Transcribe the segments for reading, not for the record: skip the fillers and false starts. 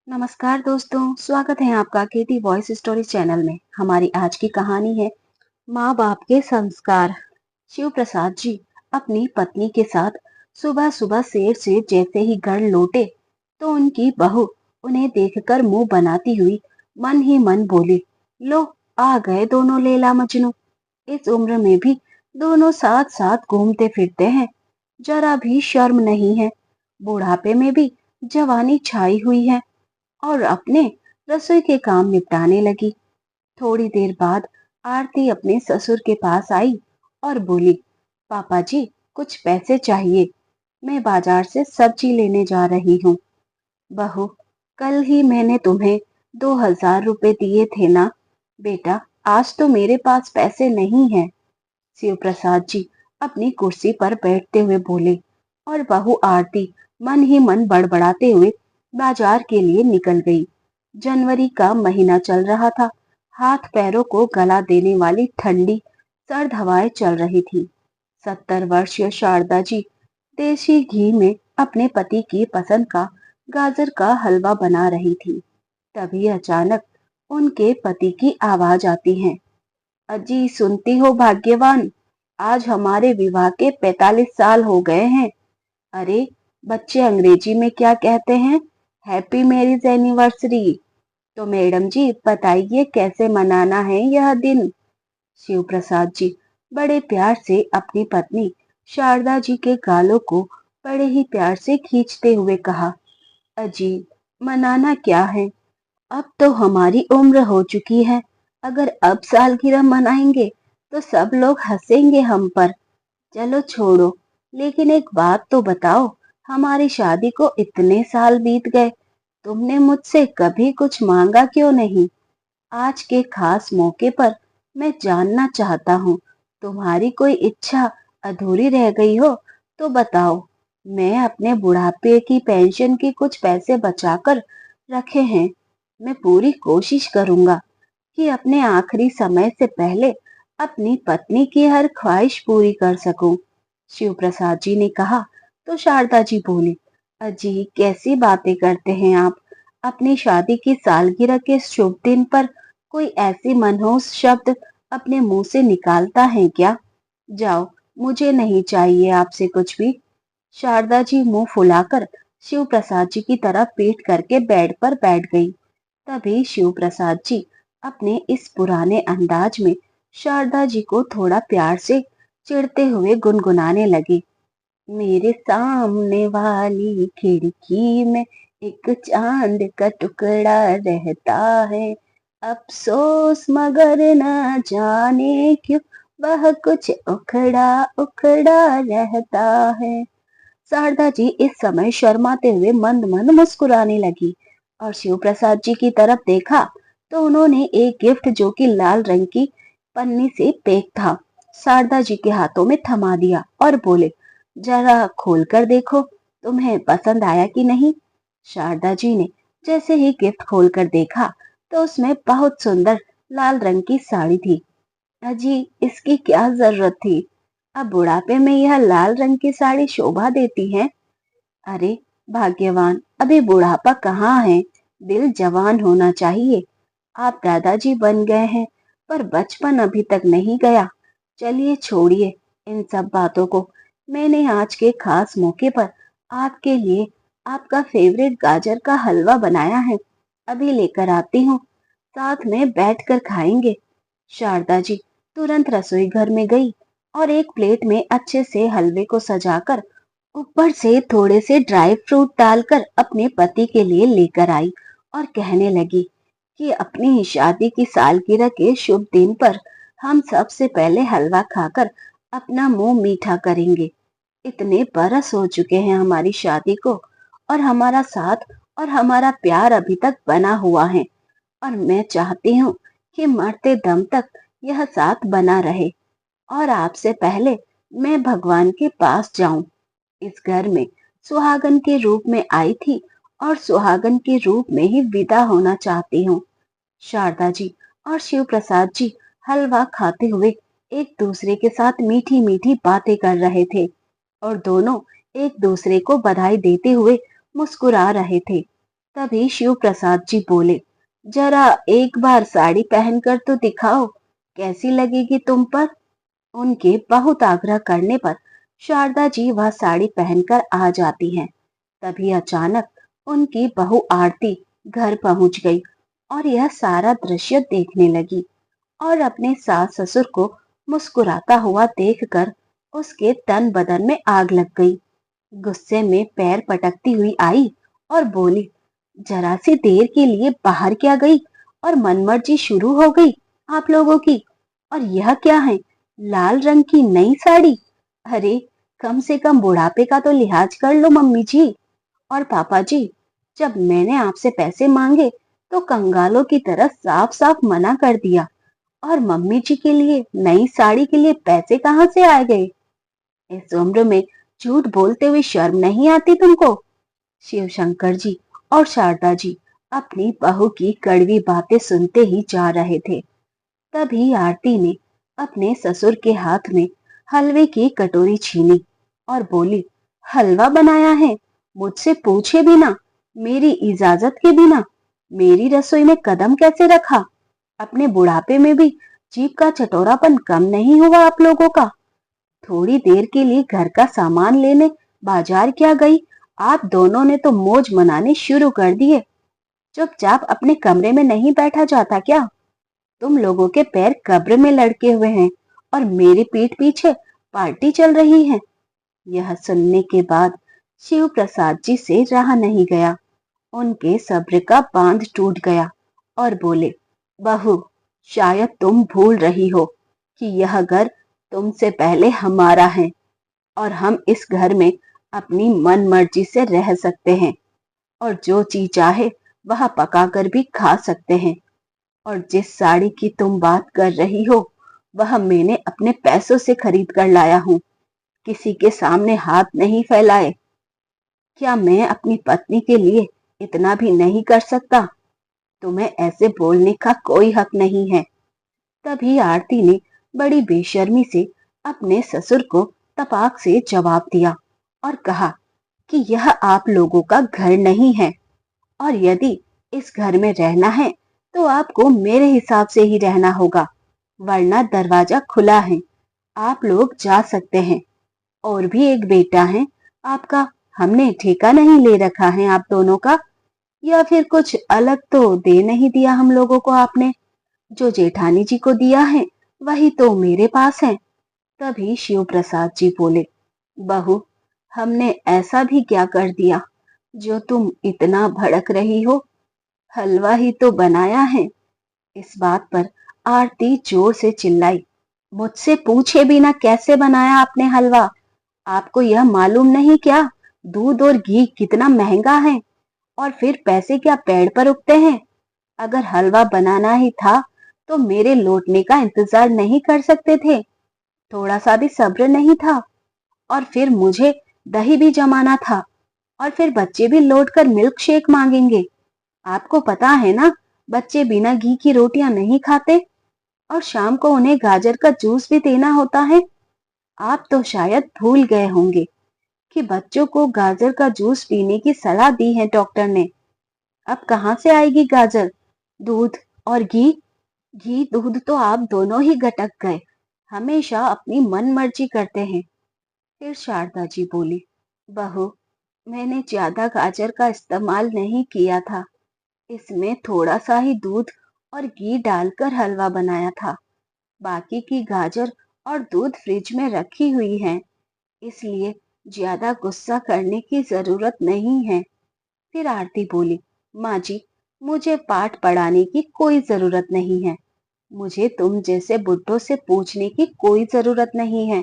नमस्कार दोस्तों, स्वागत है आपका केटी वॉइस स्टोरी चैनल में। हमारी आज की कहानी है माँ बाप के संस्कार। शिव प्रसाद जी अपनी पत्नी के साथ सुबह सुबह शेर से जैसे ही घर लौटे तो उनकी बहू उन्हें देखकर मुंह बनाती हुई मन ही मन बोली, लो आ गए दोनों लैला मजनू। इस उम्र में भी दोनों साथ साथ घूमते फिरते हैं, जरा भी शर्म नहीं है। बुढ़ापे में भी जवानी छाई हुई है और अपने रसोई के काम निपटाने लगी। थोड़ी देर बाद आरती अपने ससुर के पास आई और बोली, पापा जी कुछ पैसे चाहिए, मैं बाजार से सब्जी लेने जा रही हूँ। बहू, कल ही मैंने तुम्हें 2,000 रुपए दिए थे ना बेटा, आज तो मेरे पास पैसे नहीं है। शिव प्रसाद जी अपनी कुर्सी पर बैठते हुए बोले और बहू आरती मन ही मन बड़बड़ाते हुए बाजार के लिए निकल गई। जनवरी का महीना चल रहा था। हाथ पैरों को गला देने वाली ठंडी सर्द हवाएं चल रही थी। 70 वर्षीय शारदा जी देसी घी में अपने पति की पसंद का गाजर का हलवा बना रही थी। तभी अचानक उनके पति की आवाज आती है, अजी सुनती हो भाग्यवान, आज हमारे विवाह के 45 साल हो गए हैं। अरे बच्चे अंग्रेजी में क्या कहते हैं, हैप्पी मैरिज एनिवर्सरी। तो मैडम जी बताइए कैसे मनाना है यह दिन। शिव प्रसाद जी बड़े प्यार से अपनी पत्नी शारदा जी के गालों को बड़े ही प्यार से खींचते हुए कहा, अजी मनाना क्या है, अब तो हमारी उम्र हो चुकी है। अगर अब सालगिरह मनाएंगे तो सब लोग हंसेंगे हम पर। चलो छोड़ो, लेकिन एक बात तो बताओ, हमारी शादी को इतने साल बीत गए, तुमने मुझसे कभी कुछ मांगा क्यों नहीं। आज के खास मौके पर मैं जानना चाहता हूँ, तुम्हारी कोई इच्छा अधूरी रह गई हो तो बताओ। मैं अपने बुढ़ापे की पेंशन की कुछ पैसे बचाकर रखे हैं। मैं पूरी कोशिश करूंगा कि अपने आखिरी समय से पहले अपनी पत्नी की हर ख्वाहिश पूरी कर सकूं। शिव प्रसाद जी ने कहा तो शारदा जी बोली, अजी कैसी बातें करते हैं आप। अपनी शादी की सालगिरह के शुभ दिन पर कोई ऐसी मनहूस शब्द अपने मुंह से निकालता है क्या। जाओ, मुझे नहीं चाहिए आपसे कुछ भी। शारदा जी मुंह फुलाकर शिव प्रसाद जी की तरफ पीठ करके बेड पर बैठ गई। तभी शिव प्रसाद जी अपने इस पुराने अंदाज में शारदा जी को थोड़ा प्यार से चिढ़ते हुए गुनगुनाने लगे, मेरे सामने वाली खिड़की में एक चांद का टुकड़ा रहता है, अफसोस मगर न जाने क्यों वह कुछ उखड़ा उखड़ा रहता है। शारदा जी इस समय शर्माते हुए मंद मंद मुस्कुराने लगी और शिव प्रसाद जी की तरफ देखा तो उन्होंने एक गिफ्ट जो कि लाल रंग की पन्नी से पैक था शारदा जी के हाथों में थमा दिया और बोले, जरा खोल कर देखो, तुम्हें पसंद आया कि नहीं। शारदा जी ने जैसे ही गिफ्ट खोल कर देखा तो उसमें बहुत सुंदर लाल रंग की साड़ी थी। अजी इसकी क्या जरूरत थी, अब बुढ़ापे में यह लाल रंग की साड़ी शोभा देती है। अरे भाग्यवान, अभी बुढ़ापा कहाँ है, दिल जवान होना चाहिए। आप दादाजी बन गए हैं पर बचपन अभी तक नहीं गया। चलिए छोड़िए इन सब बातों को। मैंने आज के खास मौके पर आपके लिए आपका फेवरेट गाजर का हलवा बनाया है, अभी लेकर आती हूँ, साथ में बैठकर खाएंगे। शारदा जी तुरंत रसोई घर में गई और एक प्लेट में अच्छे से हलवे को सजाकर ऊपर से थोड़े से ड्राई फ्रूट डालकर अपने पति के लिए लेकर आई और कहने लगी कि अपनी शादी की सालगिरह के शुभ दिन पर हम सबसे पहले हलवा खाकर अपना मुंह मीठा करेंगे। इतने बरस हो चुके हैं हमारी शादी को और हमारा साथ और हमारा प्यार अभी तक बना हुआ है और मैं चाहती हूँ कि मरते दम तक यह साथ बना रहे और आपसे पहले मैं भगवान के पास जाऊं। इस घर में सुहागन के रूप में आई थी और सुहागन के रूप में ही विदा होना चाहती हूँ। शारदा जी और शिव प्रसाद जी हलवा खाते हुए एक दूसरे के साथ मीठी मीठी बातें कर रहे थे और दोनों एक दूसरे को बधाई देते हुए मुस्कुरा रहे थे। तभी शिव प्रसाद जी बोले, जरा एक बार साड़ी पहनकर तो दिखाओ, कैसी लगेगी तुम पर। उनके बहुत आग्रह करने पर शारदा जी वह साड़ी पहनकर आ जाती हैं। तभी अचानक उनकी बहू आरती घर पहुंच गई और यह सारा दृश्य देखने लगी और अपने सास ससुर को मुस्कुराता हुआ देखकर उसके तन बदन में आग लग गई। गुस्से में पैर पटकती हुई आई और बोली, जरा सी देर के लिए बाहर क्या गई और मनमर्जी शुरू हो गई आप लोगों की। और यह क्या है, लाल रंग की नई साड़ी। अरे, कम से कम बुढ़ापे का तो लिहाज कर लो मम्मी जी। और पापा जी, जब मैंने आपसे पैसे मांगे तो कंगालों की तरह साफ साफ मना कर दिया, और मम्मी जी के लिए नई साड़ी के लिए पैसे कहाँ से आ गए। इस उम्र में झूठ बोलते हुए शर्म नहीं आती तुमको। शिव शंकर जी और शारदा जी अपनी बहू की कड़वी बातें सुनते ही जा रहे थे। तभी आरती ने अपने ससुर के हाथ में हलवे की कटोरी छीनी और बोली, हलवा बनाया है मुझसे पूछे बिना, मेरी इजाजत के बिना, मेरी रसोई में कदम कैसे रखा। अपने बुढ़ापे में भी जीभ का चटोरापन कम नहीं हुआ आप लोगों का। थोड़ी देर के लिए घर का सामान लेने बाजार क्या गई, आप दोनों ने तो मौज मनाने शुरू कर दिए। चुपचाप अपने कमरे में नहीं बैठा जाता क्या। तुम लोगों के पैर कब्र में लटके हुए हैं और मेरी पीठ पीछे पार्टी चल रही है। यह सुनने के बाद शिव प्रसाद जी से रहा नहीं गया। उनके सब्र का बांध टूट गया और बोले, बहू, शायद तुम भूल रही हो कि यह घर तुमसे पहले हमारा है और हम इस घर में अपनी मन मर्जी से रह सकते हैं और जो चीज चाहे वह पकाकर भी खा सकते हैं। और जिस साड़ी की तुम बात कर रही हो वह मैंने अपने पैसों से खरीद कर लाया हूँ, किसी के सामने हाथ नहीं फैलाए। क्या मैं अपनी पत्नी के लिए इतना भी नहीं कर सकता। तुम्हें ऐसे बोलने का कोई हक नहीं है। तभी आरती ने बड़ी बेशर्मी से अपने ससुर को तपाक से जवाब दिया और कहा कि यह आप लोगों का घर नहीं है, और यदि इस घर में रहना है तो आपको मेरे हिसाब से ही रहना होगा, वरना दरवाजा खुला है, आप लोग जा सकते हैं। और भी एक बेटा है आपका, हमने ठेका नहीं ले रखा है आप दोनों का, या फिर कुछ अलग तो दे नहीं दिया हम लोगों को आपने। जो जेठानी जी को दिया है वही तो मेरे पास है। तभी शिव प्रसाद जी बोले, बहू, हमने ऐसा भी क्या कर दिया जो तुम इतना भड़क रही हो। हलवा ही तो बनाया है। इस बात पर आरती जोर से चिल्लाई, मुझसे पूछे बिना कैसे बनाया आपने हलवा। आपको यह मालूम नहीं क्या, दूध और घी कितना महंगा है, और फिर पैसे क्या पेड़ पर उगते हैं। अगर हलवा बनाना ही था तो मेरे लौटने का इंतजार नहीं कर सकते थे, थोड़ा सा भी सब्र नहीं था। और फिर मुझे दही भी जमाना था, और फिर बच्चे भी लौट कर मिल्क शेक मांगेंगे। आपको पता है ना, बच्चे बिना घी की रोटियां नहीं खाते, और शाम को उन्हें गाजर का जूस भी देना होता है। आप तो शायद भूल गए होंगे कि बच्चों को गाजर का जूस पीने की सलाह दी है डॉक्टर ने। अब कहाँ से आएगी गाजर, दूध और घी। घी दूध तो आप दोनों ही गटक गए, हमेशा अपनी मन मर्जी करते हैं। फिर शारदा जी बोली, बहू, मैंने ज्यादा गाजर का इस्तेमाल नहीं किया था, इसमें थोड़ा सा ही दूध और घी डालकर हलवा बनाया था। बाकी की गाजर और दूध फ्रिज में रखी हुई है, इसलिए ज्यादा गुस्सा करने की जरूरत नहीं है। फिर आरती बोली, माँ जी, मुझे पाठ पढ़ाने की कोई जरूरत नहीं है। मुझे तुम जैसे बुड्ढों से पूछने की कोई जरूरत नहीं है।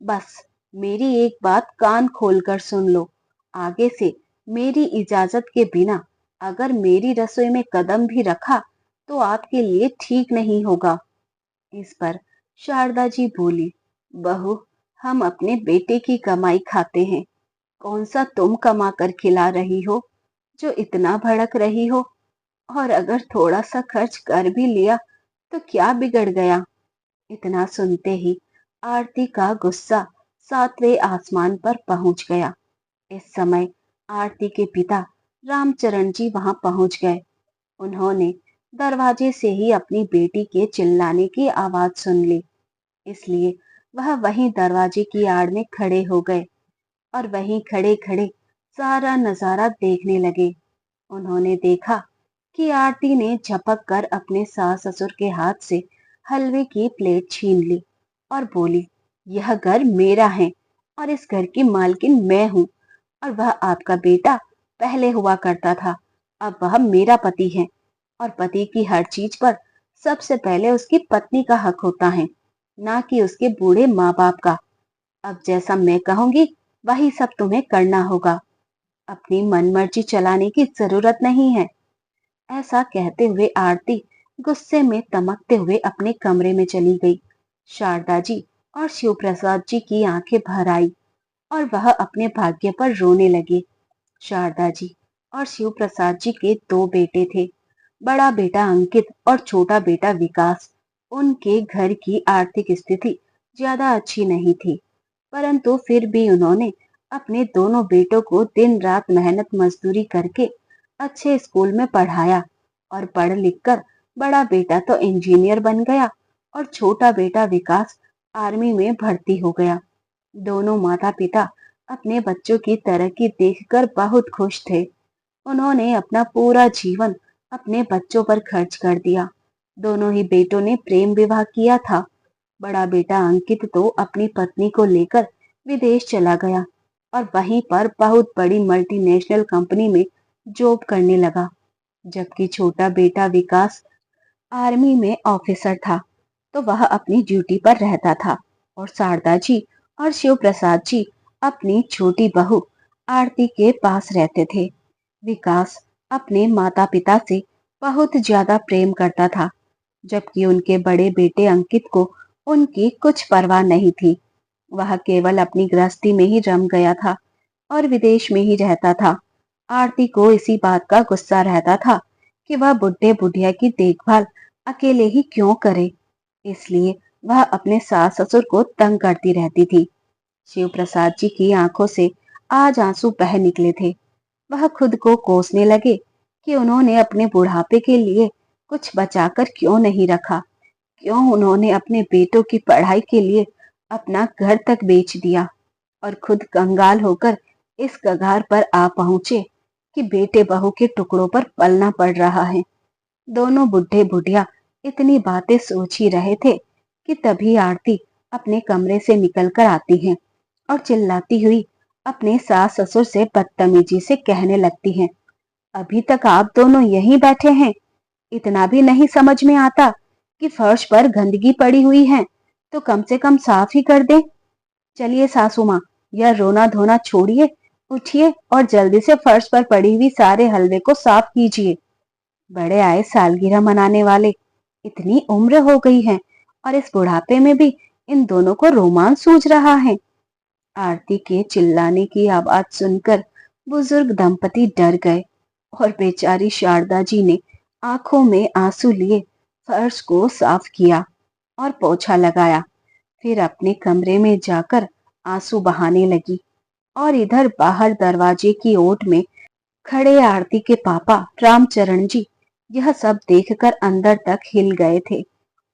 बस मेरी एक बात कान खोलकर सुन लो, आगे से मेरी इजाजत के बिना अगर मेरी रसोई में कदम भी रखा तो आपके लिए ठीक नहीं होगा। इस पर शारदा जी बोली, बहू, हम अपने बेटे की कमाई खाते हैं, कौन सा तुम कमा कर खिला रही हो जो इतना भड़क रही हो। और अगर थोड़ा सा खर्च कर भी लिया तो क्या बिगड़ गया। इतना सुनते ही आरती का गुस्सा सातवें आसमान पर पहुंच गया। इस समय आरती के पिता रामचरण जी वहां पहुंच गए। उन्होंने दरवाजे से ही अपनी बेटी के चिल्लाने की आवाज सुन ली, इसलिए वह वहीं दरवाजे की आड़ में खड़े हो गए और वहीं खड़े खड़े सारा नजारा देखने लगे। उन्होंने देखा कि आरती ने झपक कर अपने सास ससुर के हाथ से हलवे की प्लेट छीन ली और बोली, यह घर मेरा है और इस घर की मालकिन मैं हूँ, और वह आपका बेटा पहले हुआ करता था, अब वह मेरा पति है और पति की हर चीज पर सबसे पहले उसकी पत्नी का हक होता है, ना कि उसके बूढ़े माँ बाप का। अब जैसा मैं कहूंगी वही सब तुम्हें करना होगा, अपनी मनमर्जी चलाने की जरूरत नहीं है। ऐसा कहते हुए आरती गुस्से में तमकते हुए अपने कमरे में चली गई। शारदा जी और शिव प्रसाद जी की आंखें भर आई और वह अपने भाग्य पर रोने लगे। शारदा जी और शिव प्रसाद जी के दो बेटे थे, बड़ा बेटा अंकित और छोटा बेटा विकास। उनके घर की आर्थिक स्थिति ज्यादा अच्छी नहीं थी, परंतु फिर भी उन्होंने अपने दोनों बेटों को दिन रात मेहनत मजदूरी करके अच्छे स्कूल में पढ़ाया और पढ़ लिख कर बड़ा बेटा तो इंजीनियर बन गया और छोटा बेटा विकास आर्मी में भर्ती हो गया। दोनों माता पिता अपने बच्चों की तरक्की देखकर बहुत खुश थे। उन्होंने अपना पूरा जीवन अपने बच्चों पर खर्च कर दिया। दोनों ही बेटों ने प्रेम विवाह किया था। बड़ा बेटा अंकित तो अपनी पत्नी को लेकर विदेश चला गया और वहीं पर बहुत बड़ी मल्टीनेशनल कंपनी में जॉब करने लगा, जबकि छोटा बेटा विकास आर्मी में ऑफिसर था, तो वह अपनी ड्यूटी पर रहता था और शारदा जी और शिव प्रसाद जी अपनी छोटी बहू आरती के पास रहते थे। विकास अपने माता पिता से बहुत ज्यादा प्रेम करता था, जबकि उनके बड़े बेटे अंकित को उनकी कुछ परवाह नहीं थी। वह केवल अपनी गृहस्थी में ही रम गया था और विदेश में ही रहता था। आरती को इसी बात का गुस्सा रहता था कि वह बुढ़े बुढ़िया की देखभाल अकेले ही क्यों करे, इसलिए वह अपने सास ससुर को तंग करती रहती थी। शिव प्रसाद जी की आंखों से आज आंसू बह निकले थे। वह खुद को कोसने लगे कि उन्होंने अपने बुढ़ापे के लिए कुछ बचाकर क्यों नहीं रखा, क्यों उन्होंने अपने बेटों की पढ़ाई के लिए अपना घर तक बेच दिया और खुद कंगाल होकर इस कगार पर आ पहुंचे कि बेटे बहू के टुकड़ों पर पलना पड़ रहा है। दोनों बुढ़े बुढ़िया इतनी बातें सोच ही रहे थे कि तभी आरती अपने कमरे से निकलकर आती है और चिल्लाती हुई अपने सास ससुर से बदतमीजी से कहने लगती है, अभी तक आप दोनों यहीं बैठे हैं, इतना भी नहीं समझ में आता कि फर्श पर गंदगी पड़ी हुई है तो कम से कम साफ ही कर दे। चलिए सासू माँ, यह रोना धोना छोड़िए, उठिए और जल्दी से फर्श पर पड़ी हुई सारे हलवे को साफ कीजिए। बड़े आए सालगिरह मनाने वाले, इतनी उम्र हो गई है और इस बुढ़ापे में भी इन दोनों को रोमांच सूझ रहा है। आरती के चिल्लाने की आवाज सुनकर बुजुर्ग दंपति डर गए और बेचारी शारदा जी ने आंखों में आंसू लिए फर्श को साफ किया और पोछा लगाया। फिर अपने कमरे में जाकर आंसू बहाने लगी और इधर बाहर दरवाजे की ओट में खड़े आरती के पापा रामचरण जी यह सब देखकर अंदर तक हिल गए थे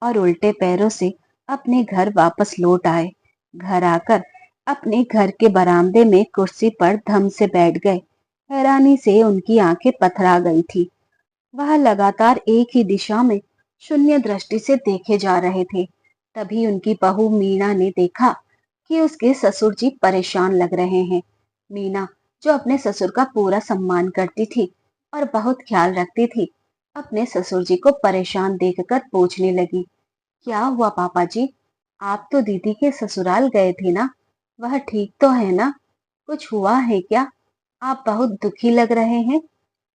और उल्टे पैरों से अपने घर वापस लौट आए। घर आकर अपने घर के बरामदे में कुर्सी पर धम से बैठ गए। हैरानी से उनकी आंखें पथरा गई थी। वह लगातार एक ही दिशा में शून्य दृष्टि से देखे जा रहे थे। तभी उनकी बहू मीना ने देखा कि उसके ससुर जी परेशान लग रहे हैं। मीना, जो अपने ससुर का पूरा सम्मान करती थी और बहुत ख्याल रखती थी, अपने ससुर जी को परेशान देखकर पूछने लगी, क्या हुआ पापा जी? आप तो दीदी के ससुराल गए थे ना, वह ठीक तो है ना? कुछ हुआ है क्या? आप बहुत दुखी लग रहे हैं।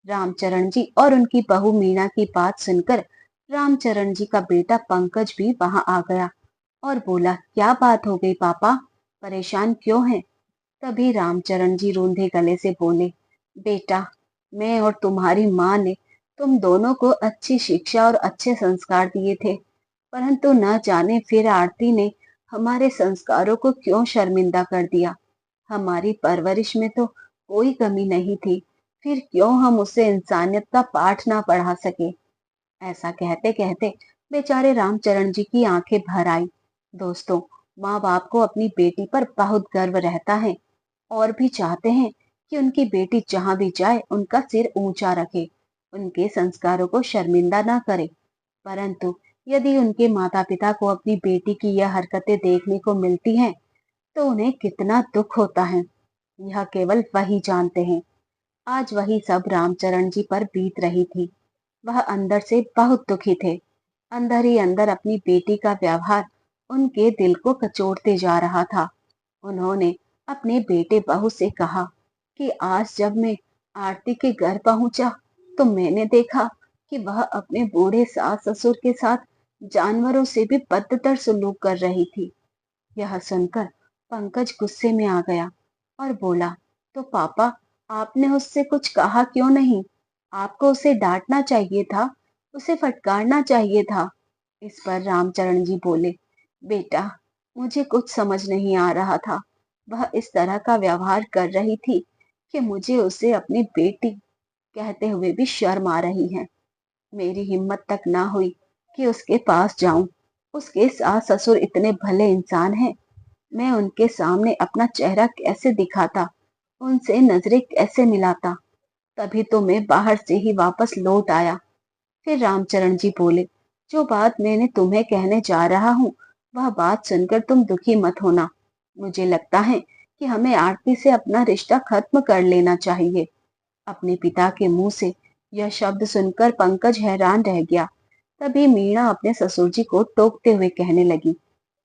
रामचरण जी और उनकी बहू मीना की बात सुनकर रामचरण जी का बेटा पंकज भी वहां आ गया और बोला, क्या बात हो गई पापा, परेशान क्यों हैं? तभी रामचरण जी रूंधे गले से बोले, बेटा, मैं और तुम्हारी माँ ने तुम दोनों को अच्छी शिक्षा और अच्छे संस्कार दिए थे, परंतु न जाने फिर आरती ने हमारे संस्कारों को क्यों शर्मिंदा कर दिया। हमारी परवरिश में तो कोई कमी नहीं थी, फिर क्यों हम उसे इंसानियत का पाठ ना पढ़ा सके। ऐसा कहते कहते बेचारे रामचरण जी की आंखें भर आई। दोस्तों, माँ बाप को अपनी बेटी पर बहुत गर्व रहता है और भी चाहते हैं कि उनकी बेटी जहां भी जाए उनका सिर ऊंचा रखे, उनके संस्कारों को शर्मिंदा ना करे। परंतु यदि उनके माता पिता को अपनी बेटी की यह हरकतें देखने को मिलती हैं, तो उन्हें कितना दुख होता है, यह केवल वही जानते हैं। आज वही सब रामचरण जी पर बीत रही थी। वह अंदर से बहुत दुखी थे। अंदर ही अंदर अपनी बेटी का व्यवहार उनके दिल को कचोटते जा रहा था। उन्होंने अपने बेटे बहू से कहा कि आज जब मैं आरती के घर पहुंचा, तो मैंने देखा कि वह अपने बूढ़े सास ससुर के साथ जानवरों से भी बदतर सलूक कर रही थी। यह सुनकर पंकज गुस्से में आ गया और बोला, तो पापा, आपने उससे कुछ कहा क्यों नहीं? आपको उसे डांटना चाहिए था, उसे फटकारना चाहिए था। इस पर रामचरण जी बोले, बेटा, मुझे कुछ समझ नहीं आ रहा था। वह इस तरह का व्यवहार कर रही थी कि मुझे उसे अपनी बेटी कहते हुए भी शर्म आ रही है। मेरी हिम्मत तक ना हुई कि उसके पास जाऊं। उसके सास ससुर इतने भले इंसान हैं, मैं उनके सामने अपना चेहरा कैसे दिखाता, उनसे नजरें कैसे मिलाता। तभी तो मैं बाहर से ही वापस लौट आया। फिर रामचरण जी बोले, जो बात मैंने तुम्हें कहने जा रहा हूँ, वह बात सुनकर तुम दुखी मत होना। मुझे लगता है कि हमें आरती से अपना रिश्ता खत्म कर लेना चाहिए। अपने पिता के मुंह से यह शब्द सुनकर पंकज हैरान रह गया। तभी मीणा अपने ससुर जी को टोकते हुए कहने लगी,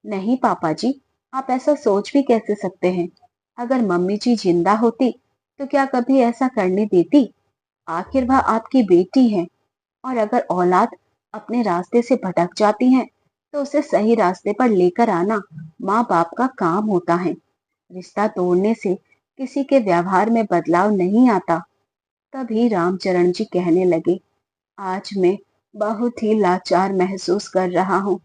नहीं पापा जी, आप ऐसा सोच भी कैसे सकते हैं? अगर मम्मी जी जिंदा होती तो क्या कभी ऐसा करने देती? आखिर वह आपकी बेटी है, और अगर औलाद अपने रास्ते से भटक जाती है, तो उसे सही रास्ते पर लेकर आना माँ बाप का काम होता है। रिश्ता तोड़ने से किसी के व्यवहार में बदलाव नहीं आता। तभी रामचरण जी कहने लगे, आज मैं बहुत ही लाचार महसूस कर रहा हूँ।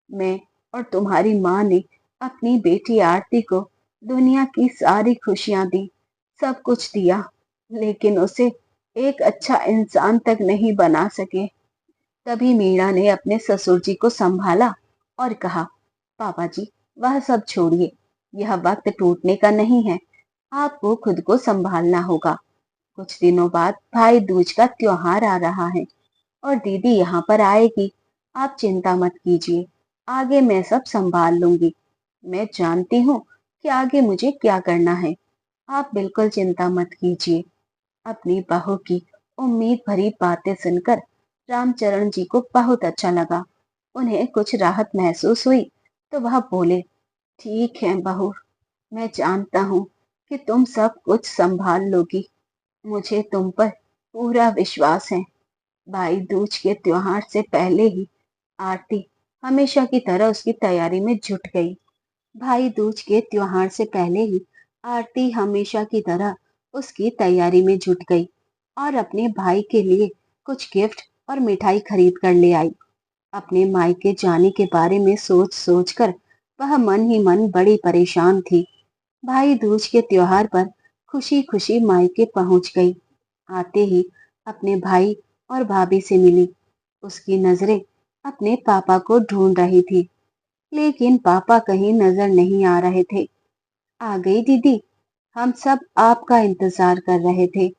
मैं और तुम्हारी माँ ने अपनी बेटी आरती को दुनिया की सारी खुशियां दी, सब कुछ दिया, लेकिन उसे एक अच्छा इंसान तक नहीं बना सके। तभी मीणा ने अपने ससुर जी को संभाला और कहा, पापा जी, वह सब छोड़िए, यह वक्त टूटने का नहीं है। आपको खुद को संभालना होगा। कुछ दिनों बाद भाई दूज का त्योहार आ रहा है और दीदी यहाँ पर आएगी। आप चिंता मत कीजिए, आगे मैं सब संभाल लूंगी। मैं जानती हूँ कि आगे मुझे क्या करना है। आप बिल्कुल चिंता मत कीजिए। अपनी बहू की उम्मीद भरी बातें सुनकर रामचरण जी को बहुत अच्छा लगा। उन्हें कुछ राहत महसूस हुई तो वह बोले, ठीक है बहू, मैं जानता हूँ कि तुम सब कुछ संभाल लोगी। मुझे तुम पर पूरा विश्वास है। भाई दूज के त्योहार से पहले ही आरती हमेशा की तरह उसकी तैयारी में जुट गई। भाई दूज के त्योहार से पहले ही आरती हमेशा की तरह उसकी तैयारी में जुट गई और अपने भाई के लिए कुछ गिफ्ट और मिठाई खरीद कर ले आई। अपने मायके जाने के बारे में सोच सोच कर वह मन ही मन बड़ी परेशान थी। भाई दूज के त्योहार पर खुशी खुशी मायके पहुंच गई। आते ही अपने भाई और भाभी से मिली। उसकी नजरें अपने पापा को ढूंढ रही थी, लेकिन पापा कहीं नजर नहीं आ रहे थे। आ गई दीदी, हम सब आपका इंतजार कर रहे थे।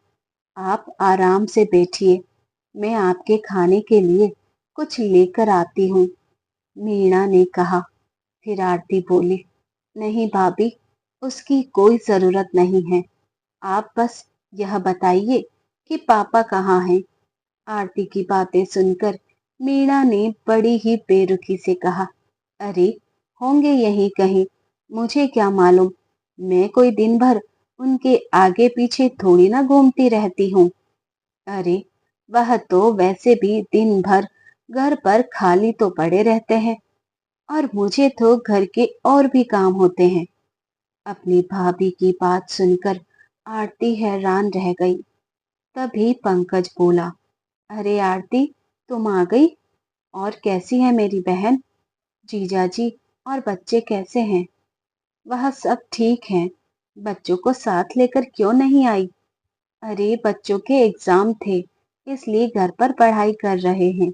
आप आराम से बैठिए, मैं आपके खाने के लिए कुछ लेकर आती हूँ, मीणा ने कहा। फिर आरती बोली, नहीं भाभी, उसकी कोई जरूरत नहीं है। आप बस यह बताइए कि पापा कहाँ हैं। आरती की बातें सुनकर मीणा ने बड़ी ही बेरुखी से कहा, अरे, होंगे यहीं कहीं, मुझे क्या मालूम। मैं कोई दिन भर उनके आगे पीछे थोड़ी ना घूमती रहती हूँ। अरे, वह तो वैसे भी दिन भर घर पर खाली तो पड़े रहते हैं, और मुझे तो घर के और भी काम होते हैं। अपनी भाभी की बात सुनकर आरती हैरान रह गई। तभी पंकज बोला, अरे आरती, तुम आ गई? और कैसी है मेरी बहन? जीजाजी और बच्चे कैसे हैं? वह सब ठीक हैं। बच्चों को साथ लेकर क्यों नहीं आई? अरे बच्चों के एग्जाम थे, इसलिए घर पर पढ़ाई कर रहे हैं।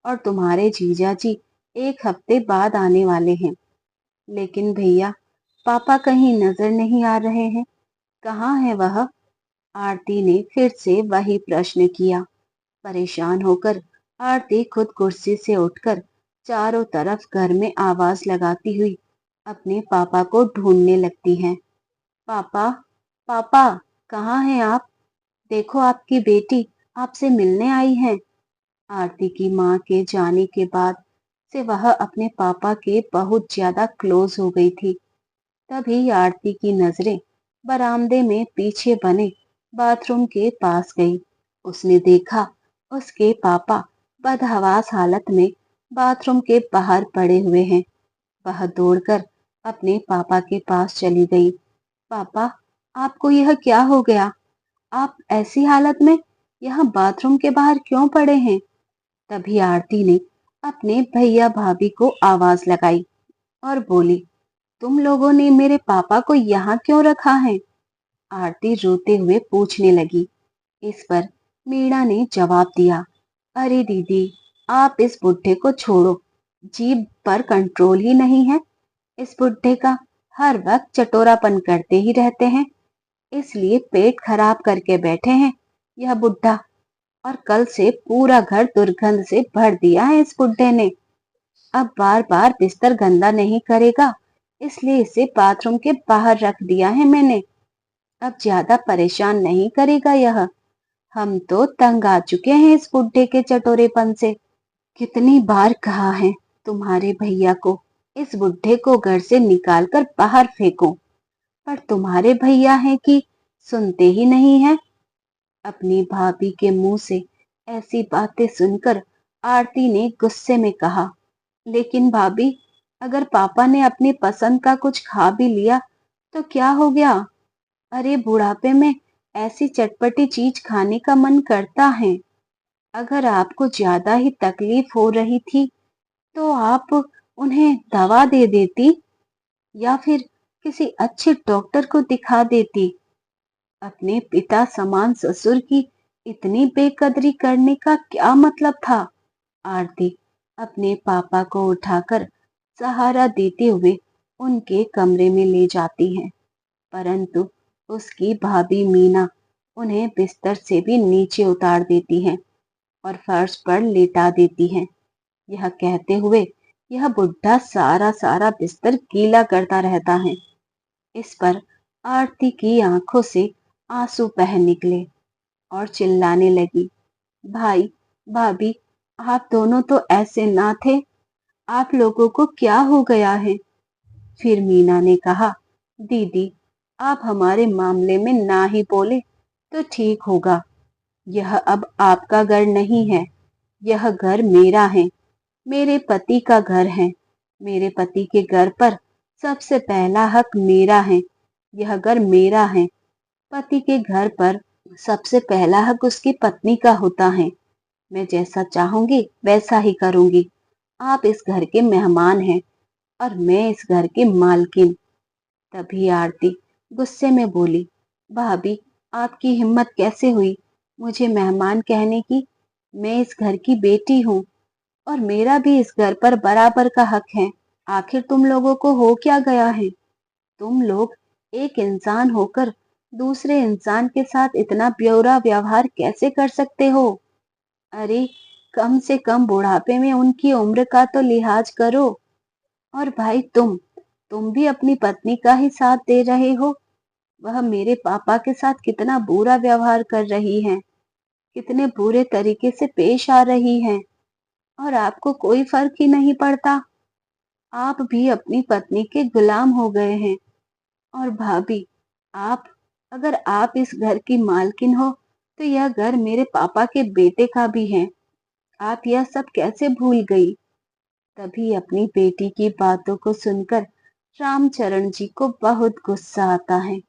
और तुम्हारे जीजा जी 1 हफ्ते बाद आने वाले हैं। लेकिन भैया, पापा कहीं नजर नहीं आ रहे हैं। कहाँ है वह? आरती ने फिर से वही प्रश्न किया। परेशान होकर आरती खुद कुर्सी से उठकर चारों तरफ घर में आवाज लगाती हुई अपने पापा को ढूंढने लगती है। पापा, पापा, कहाँ हैं आप? देखो, आपकी बेटी आपसे मिलने आई है। आरती की माँ के जाने के बाद से वह अपने पापा के बहुत ज्यादा क्लोज हो गई थी। तभी आरती की नजरें बरामदे में पीछे बने बाथरूम के पास गई। उसने देखा उसके पापा बदहवास हालत में बाथरूम के बाहर पड़े हुए हैं। वह दौड़कर अपने पापा के पास चली गई। पापा, आपको यह क्या हो गया? आप ऐसी हालत में यहाँ बाथरूम के बाहर क्यों पड़े हैं? तभी आरती ने अपने भैया भाभी को आवाज लगाई और बोली, तुम लोगों ने मेरे पापा को यहाँ क्यों रखा है? आरती रोते हुए पूछने लगी। इस पर मीणा ने जवाब दिया, अरे दीदी, आप इस बुढ़े को छोड़ो। जीभ पर कंट्रोल ही नहीं है। इस बुढ़े का हर वक्त चटोरापन करते ही रहते हैं, इसलिए पेट खराब करके बैठे हैं यह बुढ़ा। और कल से पूरा घर दुर्गंध से भर दिया है इस बुढ़े ने। अब बार बार बिस्तर गंदा नहीं करेगा, इसलिए इसे बाथरूम के बाहर रख दिया है मैंने। अब ज्यादा परेशान नहीं करेगा यह। हम तो तंग आ चुके हैं इस बुढ़े के चटोरेपन से। कितनी बार कहा है तुम्हारे भैया को इस बुढ़े को घर से निकाल कर बाहर फेंको, पर तुम्हारे भैया हैं कि सुनते ही नहीं है। अपनी भाभी के मुंह से ऐसी बातें सुनकर आरती ने गुस्से में कहा, लेकिन भाभी, अगर पापा ने अपनी पसंद का कुछ खा भी लिया तो क्या हो गया? अरे बुढ़ापे में ऐसी चटपटी चीज खाने का मन करता है। अगर आपको ज्यादा ही तकलीफ हो रही थी तो आप उन्हें दवा दे देती या फिर किसी अच्छे डॉक्टर को दिखा देती। अपने पिता समान ससुर की इतनी बेकदरी करने का क्या मतलब था? आरती अपने पापा को उठाकर सहारा देते हुए उनके कमरे में ले जाती है, परंतु उसकी भाभी मीना उन्हें बिस्तर से भी नीचे उतार देती है और फर्श पर लेटा देती है, यह कहते हुए, यह बुढ़ा सारा सारा बिस्तर गीला करता रहता है। इस पर आरती की आंखों से आंसू बह निकले और चिल्लाने लगी, भाई, भाभी, आप दोनों तो ऐसे ना थे। आप लोगों को क्या हो गया है? फिर मीना ने कहा, दीदी, आप हमारे मामले में ना ही बोले तो ठीक होगा। यह अब आपका घर नहीं है, यह घर मेरा है, मेरे पति का घर है। मेरे पति के घर पर सबसे पहला हक मेरा है। यह घर मेरा है। पति के घर पर सबसे पहला हक उसकी पत्नी का होता है। मैं जैसा चाहूंगी वैसा ही करूंगी। आप इस घर के मेहमान हैं और मैं इस घर की मालकिन। तभी आरती गुस्से में बोली, भाभी, आपकी हिम्मत कैसे हुई मुझे मेहमान कहने की? मैं इस घर की बेटी हूँ और मेरा भी इस घर पर बराबर का हक है। आखिर तुम लोगों को हो क्या गया है? तुम लोग एक इंसान होकर दूसरे इंसान के साथ इतना बेउरा व्यवहार कैसे कर सकते हो? अरे, कम से कम बुढ़ापे में उनकी उम्र का तो लिहाज करो। और भाई, तुम भी अपनी पत्नी का ही साथ दे रहे हो। वह मेरे पापा के साथ कितना बुरा व्यवहार कर रही हैं, कितने बुरे तरीके से पेश आ रही हैं, और आपको कोई फर्क ही नहीं पड़ता। आप भी अपनी पत्नी के गुलाम हो गए हैं। और भाभी, आप अगर आप इस घर की मालकिन हो तो यह घर मेरे पापा के बेटे का भी है। आप यह सब कैसे भूल गई? तभी अपनी बेटी की बातों को सुनकर रामचरण जी को बहुत गुस्सा आता है।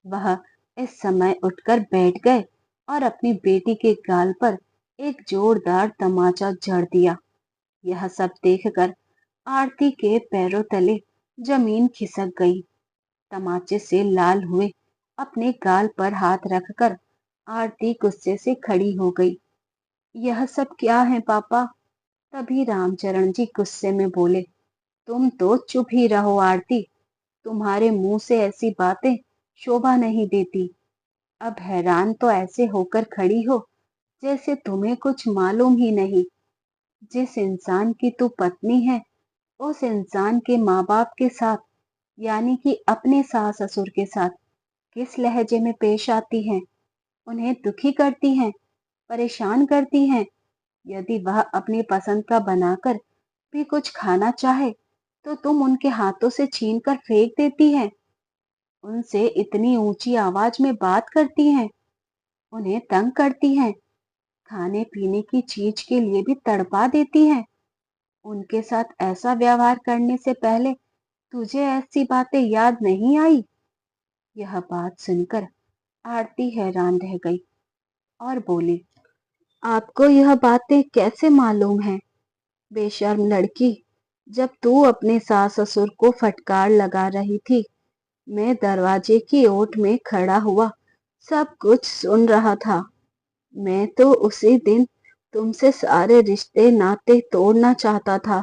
वह इस समय उठकर बैठ गए और अपनी बेटी के गाल पर एक जोरदार तमाचा जड़ दिया। यह सब देखकर आरती के पैरों तले जमीन खिसक गई। तमाचे से लाल हुए अपने गाल पर हाथ रखकर आरती गुस्से से खड़ी हो गई। यह सब क्या है पापा? तभी रामचरण जी गुस्से में बोले, तुम तो चुप ही रहो आरती, तुम्हारे मुंह से ऐसी बातें शोभा नहीं देती। अब हैरान तो ऐसे होकर खड़ी हो जैसे तुम्हें कुछ मालूम ही नहीं। जिस इंसान की तू पत्नी है, उस इंसान के माँ बाप के साथ, यानी कि अपने सास ससुर के साथ किस लहजे में पेश आती हैं, उन्हें दुखी करती हैं, परेशान करती हैं। यदि वह अपनी पसंद का बनाकर भी कुछ खाना चाहे तो तुम उनके हाथों से छीन कर फेंक देती हैं, उनसे इतनी ऊंची आवाज में बात करती हैं, उन्हें तंग करती हैं, खाने पीने की चीज के लिए भी तड़पा देती हैं। उनके साथ ऐसा व्यवहार करने से पहले तुझे ऐसी बातें याद नहीं आई? यह बात सुनकर आरती हैरान रह गई और बोली, आपको यह बातें कैसे मालूम है? बेशर्म लड़की, जब तू अपने सास ससुर को फटकार लगा रही थी, मैं दरवाजे की ओट में खड़ा हुआ सब कुछ सुन रहा था। मैं तो उसी दिन तुमसे सारे रिश्ते नाते तोड़ना चाहता था,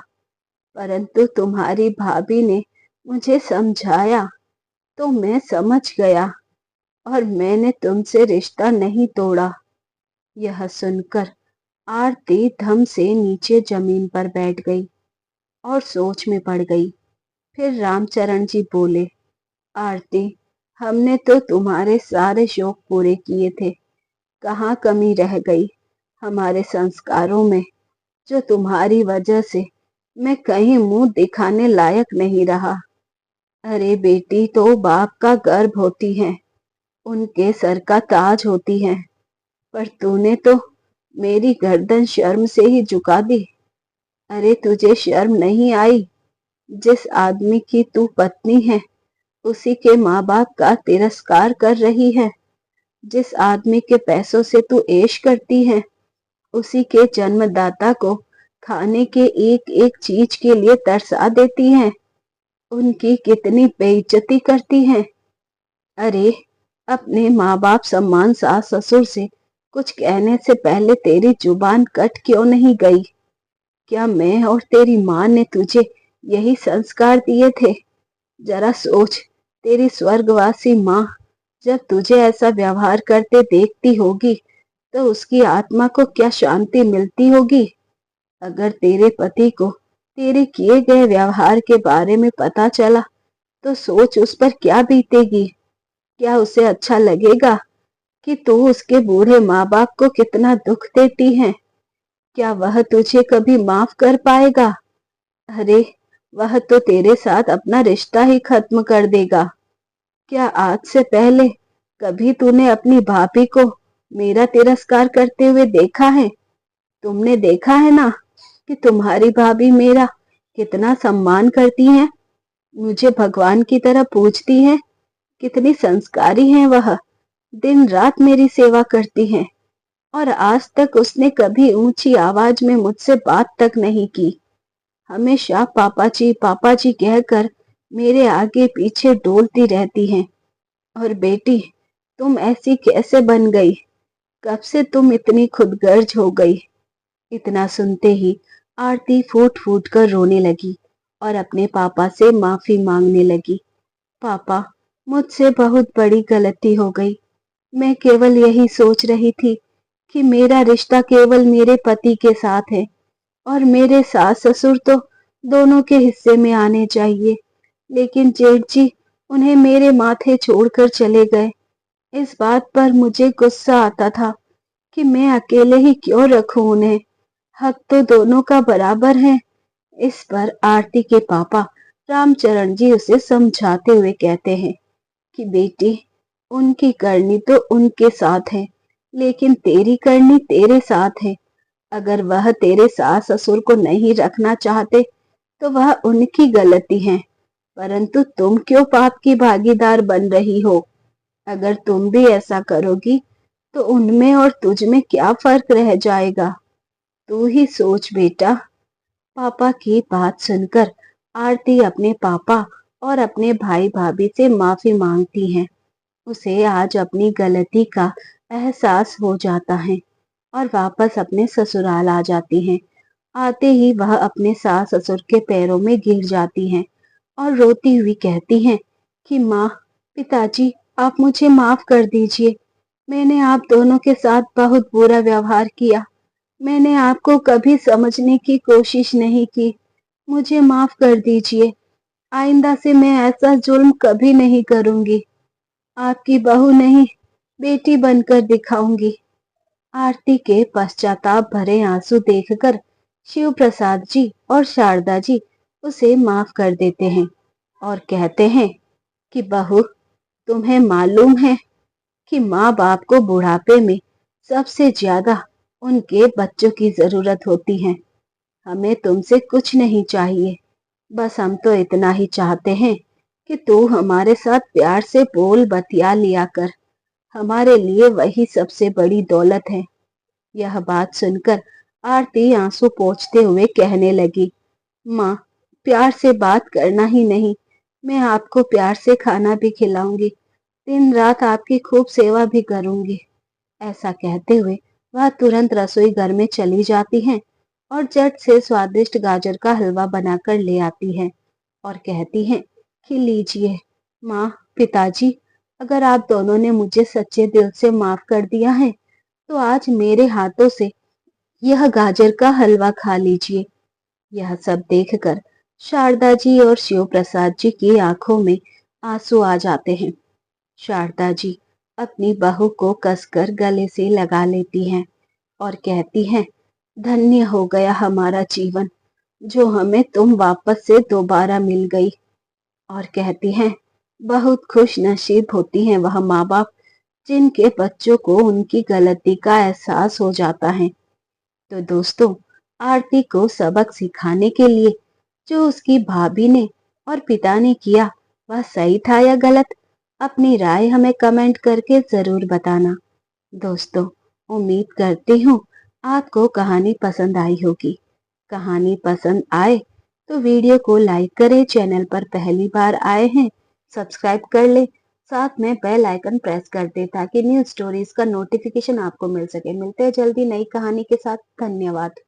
परंतु तुम्हारी भाभी ने मुझे समझाया तो मैं समझ गया और मैंने तुमसे रिश्ता नहीं तोड़ा। यह सुनकर आरती धम से नीचे जमीन पर बैठ गई और सोच में पड़ गई। फिर रामचरण जी बोले, आरती, हमने तो तुम्हारे सारे शौक पूरे किए थे, कहाँ कमी रह गई हमारे संस्कारों में, जो तुम्हारी वजह से मैं कहीं मुंह दिखाने लायक नहीं रहा। अरे बेटी तो बाप का गर्भ होती है, उनके सर का ताज होती है, पर तूने तो मेरी गर्दन शर्म से ही झुका दी। अरे तुझे शर्म नहीं आई? जिस आदमी की तू पत्नी है उसी के माँ बाप का तिरस्कार कर रही है। जिस आदमी के पैसों से तू ऐश करती है उसी के जन्मदाता को खाने के एक एक चीज के लिए तरसा देती है, उनकी कितनी बेइज्जती करती है। अरे अपने माँ बाप सम्मान सास ससुर से कुछ कहने से पहले तेरी जुबान कट क्यों नहीं गई? क्या मैं और तेरी माँ ने तुझे यही संस्कार दिए थे? जरा सोच, तेरी स्वर्गवासी माँ जब तुझे ऐसा व्यवहार करते देखती होगी तो उसकी आत्मा को क्या शांति मिलती होगी? अगर तेरे पति को तेरे किए गए व्यवहार के बारे में पता चला तो सोच उस पर क्या बीतेगी। क्या उसे अच्छा लगेगा कि तू उसके बूढ़े माँ बाप को कितना दुख देती है? क्या वह तुझे कभी माफ कर पाएगा? अरे वह तो तेरे साथ अपना रिश्ता ही खत्म कर देगा। क्या आज से पहले कभी तूने अपनी भाभी को मेरा तिरस्कार करते हुए देखा है? तुमने देखा है ना कि तुम्हारी भाभी मेरा कितना सम्मान करती हैं, मुझे भगवान की तरह पूजती हैं, कितनी संस्कारी हैं वह, दिन रात मेरी सेवा करती हैं और आज तक उसने कभी ऊंची आवाज में मुझसे बात तक नहीं की। हमेशा पापा जी कहकर मेरे आगे पीछे डोलती रहती हैं। और बेटी, तुम ऐसी कैसे बन गई? कब से तुम इतनी खुदगर्ज हो गई? इतना सुनते ही आरती फूट फूट कर रोने लगी और अपने पापा से माफी मांगने लगी। पापा, मुझसे बहुत बड़ी गलती हो गई। मैं केवल यही सोच रही थी कि मेरा रिश्ता केवल मेरे पति के साथ है और मेरे सास ससुर तो दोनों के हिस्से में आने चाहिए, लेकिन जेठ जी उन्हें मेरे माथे छोड़कर चले गए। इस बात पर मुझे गुस्सा आता था कि मैं अकेले ही क्यों रखूं उन्हें, हक तो दोनों का बराबर है। इस पर आरती के पापा रामचरण जी उसे समझाते हुए कहते हैं कि बेटी, उनकी करनी तो उनके साथ है, लेकिन तेरी करनी तेरे साथ है। अगर वह तेरे सास ससुर को नहीं रखना चाहते तो वह उनकी गलती है, परंतु तुम क्यों पाप की भागीदार बन रही हो? अगर तुम भी ऐसा करोगी तो उनमें और तुझ में क्या फर्क रह जाएगा? तू ही सोच बेटा। पापा की बात सुनकर आरती अपने पापा और अपने भाई भाभी से माफी मांगती है। उसे आज अपनी गलती का एहसास हो जाता है और वापस अपने ससुराल आ जाती हैं। आते ही वह अपने सास ससुर के पैरों में गिर जाती हैं और रोती हुई कहती हैं कि माँ, पिताजी, आप मुझे माफ कर दीजिए। मैंने आप दोनों के साथ बहुत बुरा व्यवहार किया। मैंने आपको कभी समझने की कोशिश नहीं की। मुझे माफ कर दीजिए। आइंदा से मैं ऐसा जुल्म कभी नहीं करूंगी। आपकी बहू नहीं, बेटी बनकर दिखाऊंगी। आरती के पश्चाताप भरे आंसू देखकर शिव प्रसाद जी और शारदा जी उसे माफ कर देते हैं और कहते हैं कि बहू, तुम्हें मालूम है कि माँ बाप को बुढ़ापे में सबसे ज्यादा उनके बच्चों की जरूरत होती है। हमें तुमसे कुछ नहीं चाहिए, बस हम तो इतना ही चाहते हैं कि तू हमारे साथ प्यार से बोल बतिया लिया कर। हमारे लिए वही सबसे बड़ी दौलत है। यह बात सुनकर आरती आंसू पोंछते हुए कहने लगी, माँ, प्यार से बात करना ही नहीं, मैं आपको प्यार से खाना भी खिलाऊंगी, दिन रात आपकी खूब सेवा भी करूंगी। ऐसा कहते हुए वह तुरंत रसोई घर में चली जाती हैं और झट से स्वादिष्ट गाजर का हलवा बनाकर ले आती है और कहती हैं कि लीजिए माँ, पिताजी, अगर आप दोनों ने मुझे सच्चे दिल से माफ कर दिया है तो आज मेरे हाथों से यह गाजर का हलवा खा लीजिए। यह सब देखकर शारदा जी और शिव प्रसाद जी की आंखों में आंसू आ जाते हैं। शारदा जी अपनी बहू को कसकर गले से लगा लेती हैं और कहती हैं, धन्य हो गया हमारा जीवन, जो हमें तुम वापस से दोबारा मिल गई। और कहती हैं, बहुत खुश नसीब होती हैं वह माँ बाप जिनके बच्चों को उनकी गलती का एहसास हो जाता है। तो दोस्तों, आरती को सबक सिखाने के लिए जो उसकी भाभी ने और पिता ने किया वह सही था या गलत, अपनी राय हमें कमेंट करके जरूर बताना। दोस्तों, उम्मीद करती हूँ आपको कहानी पसंद आई होगी। कहानी पसंद आए तो वीडियो को लाइक करें, चैनल पर पहली बार आए हैं सब्सक्राइब कर ले, साथ में बेल आइकन प्रेस कर दे ताकि न्यू स्टोरीज का नोटिफिकेशन आपको मिल सके। मिलते हैं जल्दी नई कहानी के साथ। धन्यवाद।